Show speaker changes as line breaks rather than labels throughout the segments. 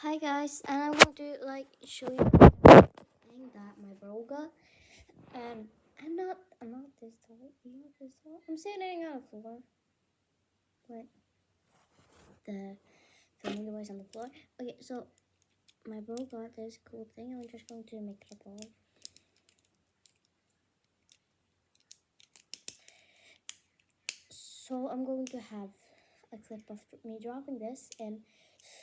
Hi guys, and I'm going to show you the thing that my bro got, and I'm not this tall, I'm sitting on the floor, but the filming device on the floor. Okay, so my bro got this cool thing. I'm just going to make it a ball. So I'm going to have a clip of me dropping this in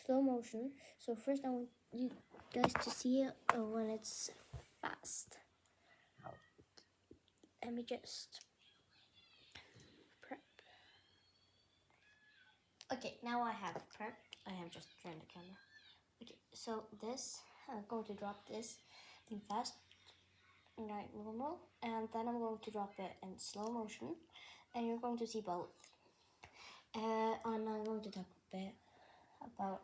slow motion. So first I want you guys to see it when it's fast. Let me just prep. Okay, now I have prepped. I have just turned the camera. Okay, so this, I'm going to drop this in fast, like normal, and then I'm going to drop it in slow motion, and you're going to see both. And I'm going to talk a bit about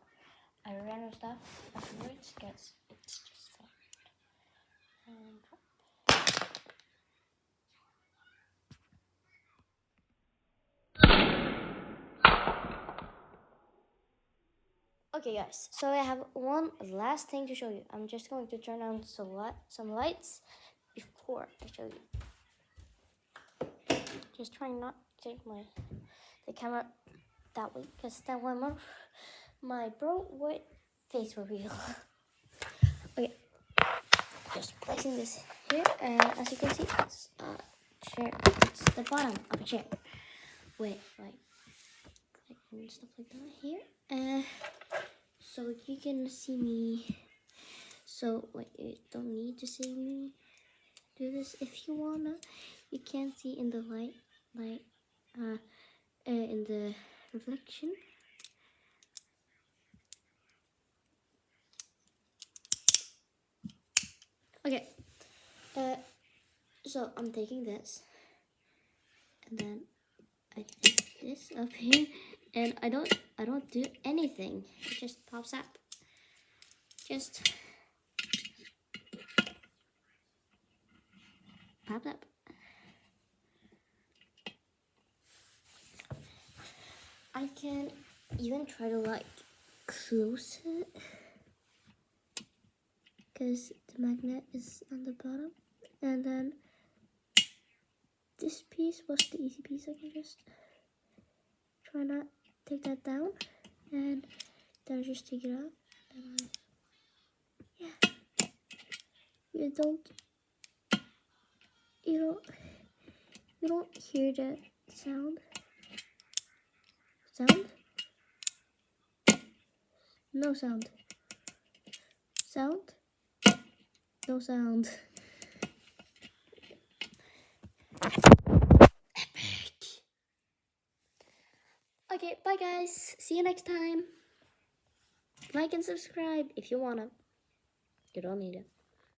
random stuff afterwards, because it's just fun. And drop. Okay guys, so I have one last thing to show you. I'm just going to turn on some lights before I show you. Just trying not to take the camera that way, because that one my bro would face reveal. Okay, just placing this here, and as you can see, it's a chair. It's the bottom of a chair with and stuff like that here. So you can see me. So you don't need to see me do this if you wanna. You can't see in the light, in the reflection. Okay, so I'm taking this, and then I take this up here, and I don't do anything. It just pops up. Just pop up. I can even try to close it, because the magnet is on the bottom, and then this piece was the easy piece. I can just try not take that down, and then I just take it out, and you don't hear that sound. No sound. No sound. Epic. Okay, bye guys. See you next time. Like and subscribe if you wanna. You don't need it.